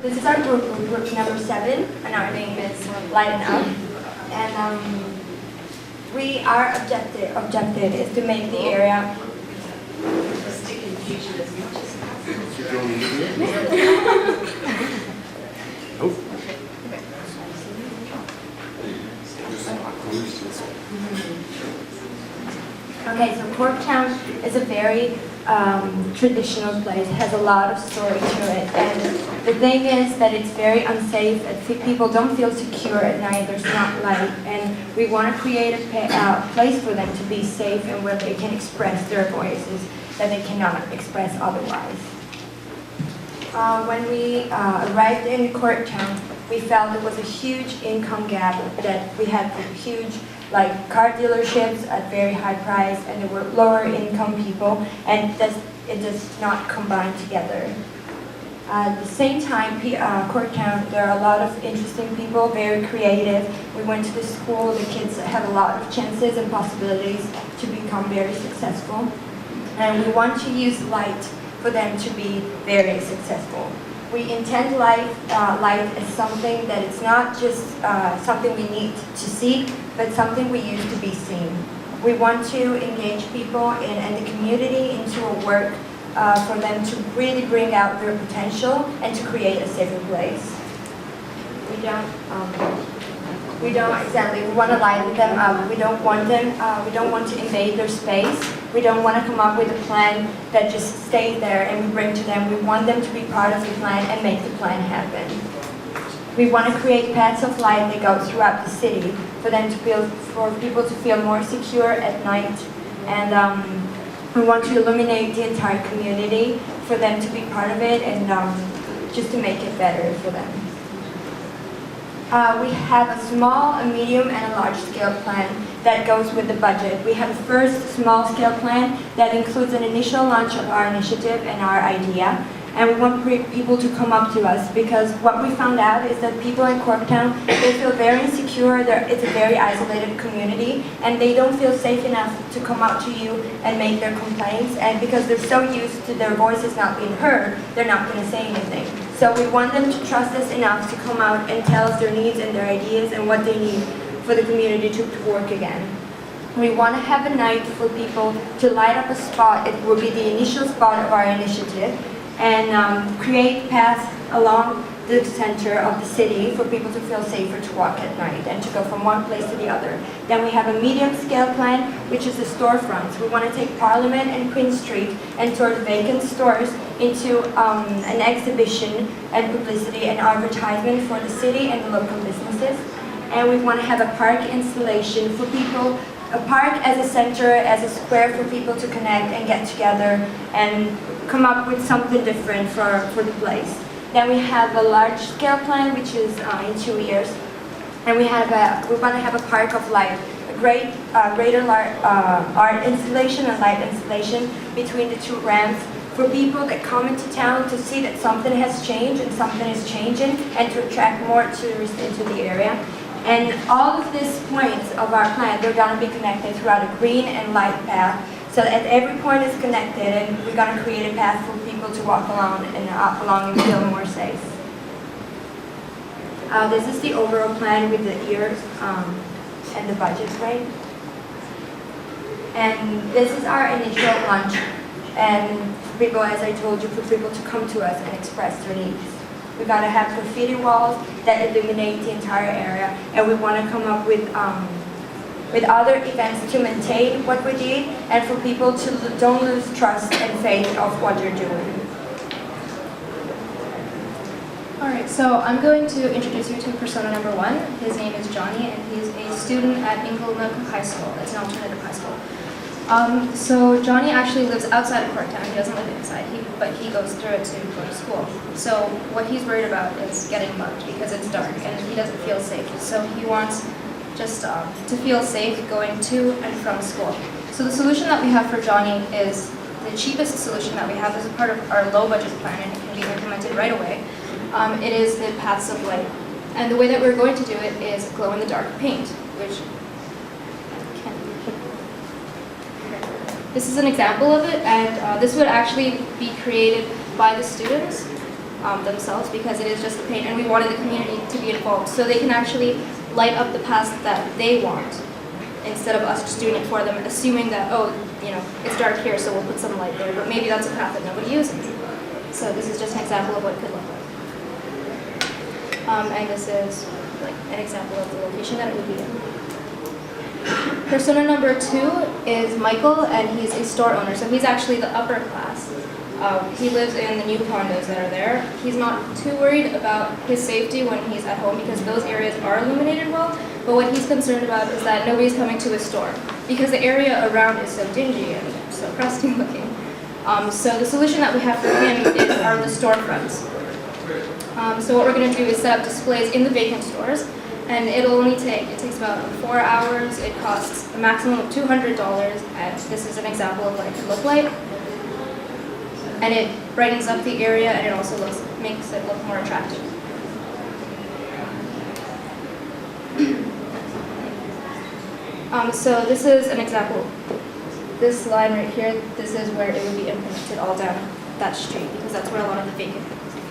This is our group number 7, and our name is Lighten Up. And our objective is to make the area. Okay, so Corktown is a very traditional place. It has a lot of story to it, and the thing is that it's very unsafe. People don't feel secure at night. There's not light, and we want to create a place for them to be safe and where they can express their voices that they cannot express otherwise. When we arrived in Corktown, we felt there was a huge income gap, that we had huge car dealerships at very high price, and there were lower income people, and it does not combine together. At the same time, Corktown, there are a lot of interesting people, very creative. We went to the school, the kids have a lot of chances and possibilities to become very successful. And we want to use light for them to be very successful. We intend light as something that it's not just something we need to see, but something we use to be seen. We want to engage people and the community into a work for them to really bring out their potential and to create a safer place. We don't exactly. We want to lighten them up. We don't want to invade their space. We don't want to come up with a plan that just stays there and we bring to them. We want them to be part of the plan and make the plan happen. We want to create paths of light that go throughout the city for people to feel more secure at night, and we want to illuminate the entire community for them to be part of it and just to make it better for them. We have a small, a medium, and a large-scale plan that goes with the budget. We have a first small-scale plan that includes an initial launch of our initiative and our idea. And we want people to come up to us, because what we found out is that people in Corktown, they feel very insecure. It's a very isolated community, and they don't feel safe enough to come up to you and make their complaints. And because they're so used to their voices not being heard, they're not going to say anything. So we want them to trust us enough to come out and tell us their needs and their ideas and what they need for the community to work again. We want to have a night for people to light up a spot. It will be the initial spot of our initiative, and create paths along the center of the city for people to feel safer to walk at night and to go from one place to the other. Then we have a medium-scale plan, which is the storefronts. We want to take Parliament and Queen Street and turn vacant stores into an exhibition and publicity and advertisement for the city and the local businesses. And we want to have a park installation for people, a park as a center, as a square for people to connect and get together and come up with something different for the place. Then we have a large-scale plan, which is in 2 years, and we want to have a park of light, a greater art installation and light installation between the two ramps for people that come into town to see that something has changed and something is changing, and to attract more tourists into the area. And all of these points of our plan, they're going to be connected throughout a green and light path. So at every point is connected, and we're going to create a path for people to walk along and feel more safe. This is the overall plan with the years and the budget, right? And this is our initial launch. And for people, as I told you, for people to come to us and express their needs. We're going to have graffiti walls that illuminate the entire area, and we want to come up with other events to maintain what we did, and for people to don't lose trust and faith of what you're doing. Alright, so I'm going to introduce you to persona number 1. His name is Johnny, and he's a student at Inglenook High School. It's an alternative high school. So Johnny actually lives outside of Corktown. He doesn't live inside, but he goes through it to go to school. So what he's worried about is getting mugged because it's dark and he doesn't feel safe. So he wants just to feel safe going to and from school. So the solution that we have for Johnny is the cheapest solution that we have as a part of our low budget plan, and it can be implemented right away. It is the paths of light. And the way that we're going to do it is glow-in-the-dark paint, which this is an example of it, and this would actually be created by the students. themselves, because it is just the paint, and we wanted the community to be involved so they can actually light up the paths that they want, instead of us just doing it for them, assuming that, oh, you know, it's dark here, so we'll put some light there, but maybe that's a path that nobody uses. So this is just an example of what it could look like. And this is like an example of the location that it would be in. Persona number 2 is Michael, and he's a store owner, so he's actually the upper class. He lives in the new condos that are there. He's not too worried about his safety when he's at home because those areas are illuminated well, but what he's concerned about is that nobody's coming to his store because the area around is so dingy and so crusty looking. So the solution that we have for him are the storefronts. So what we're going to do is set up displays in the vacant stores, and it takes about 4 hours. It costs a maximum of $200, and this is an example of what it could look like. And it brightens up the area, and it also makes it look more attractive. So this is an example. This line right here, this is where it would be implemented all down that street, because that's where a lot of the vacant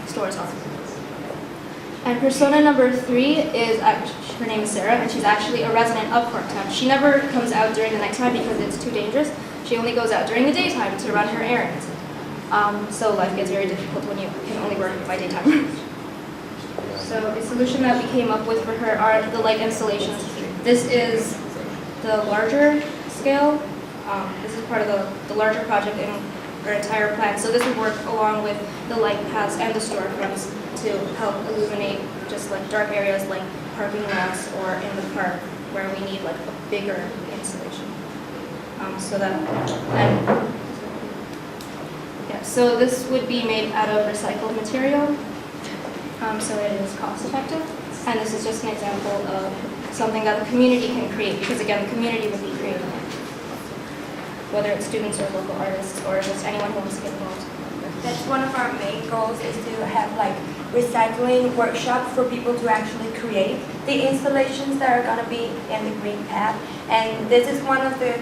stores are. And persona number 3 is, her name is Sarah, and she's actually a resident of Corktown. She never comes out during the nighttime because it's too dangerous. She only goes out during the daytime to run her errands. So life gets very difficult when you can only work by daytime. So the solution that we came up with for her are the light installations. This is the larger scale. This is part of the larger project in our entire plan. So this would work along with the light paths and the storefronts to help illuminate just like dark areas like parking lots or in the park where we need like a bigger installation. So this would be made out of recycled material. So it is cost effective. And this is just an example of something that the community can create, because again, the community would be creating it. Whether it's students or local artists or just anyone who wants to get involved. That's one of our main goals, is to have like recycling workshops for people to actually create the installations that are going to be in the green path. And this is one of the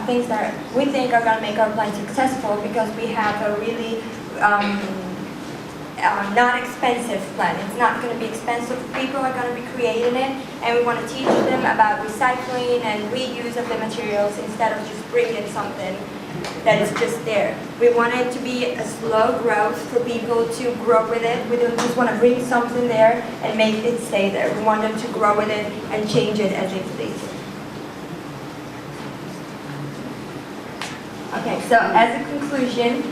things that we think are going to make our plan successful, because we have a really not expensive plan. It's not going to be expensive. People are going to be creating it, and we want to teach them about recycling and reuse of the materials instead of just bringing something that is just there. We want it to be a slow growth for people to grow with it. We don't just want to bring something there and make it stay there. We want them to grow with it and change it as they please. Okay, so as a conclusion,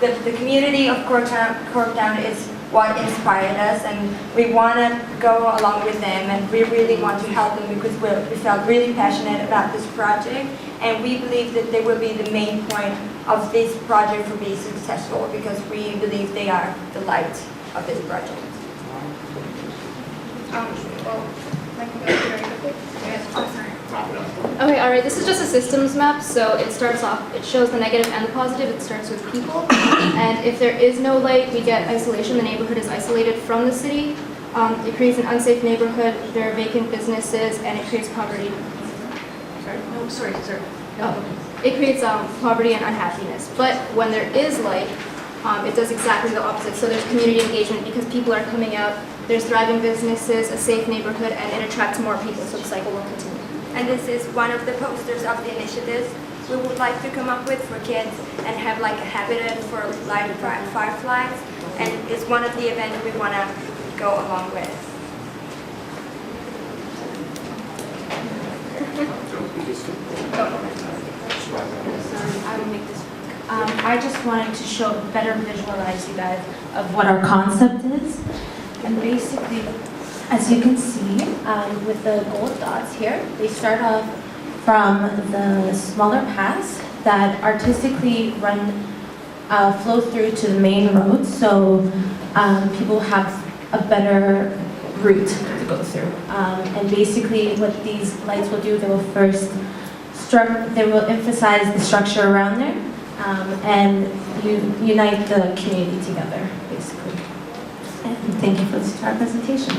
the community of Corktown is what inspired us, and we want to go along with them, and we really want to help them because we felt really passionate about this project, and we believe that they will be the main point of this project for being successful, because we believe they are the light of this project. Okay, all right, this is just a systems map, so it starts off, it shows the negative and the positive. It starts with people, and if there is no light, we get isolation. The neighborhood is isolated from the city. It creates an unsafe neighborhood, there are vacant businesses, and it creates poverty. Sorry? It creates poverty and unhappiness, but when there is light, it does exactly the opposite. So there's community engagement because people are coming out, there's thriving businesses, a safe neighborhood, and it attracts more people, so the cycle will continue. And this is one of the posters of the initiatives we would like to come up with for kids and have like a habitat for light fireflies. And it's one of the events we want to go along with. I will make this. I just wanted to better visualize you guys of what our concept is. And basically, as you can see, with the gold dots here, they start off from the smaller paths that artistically flow through to the main road, so people have a better route to go through. And basically what these lights will do, they will first emphasize the structure around there, and unite the community together, basically. And thank you for our presentation.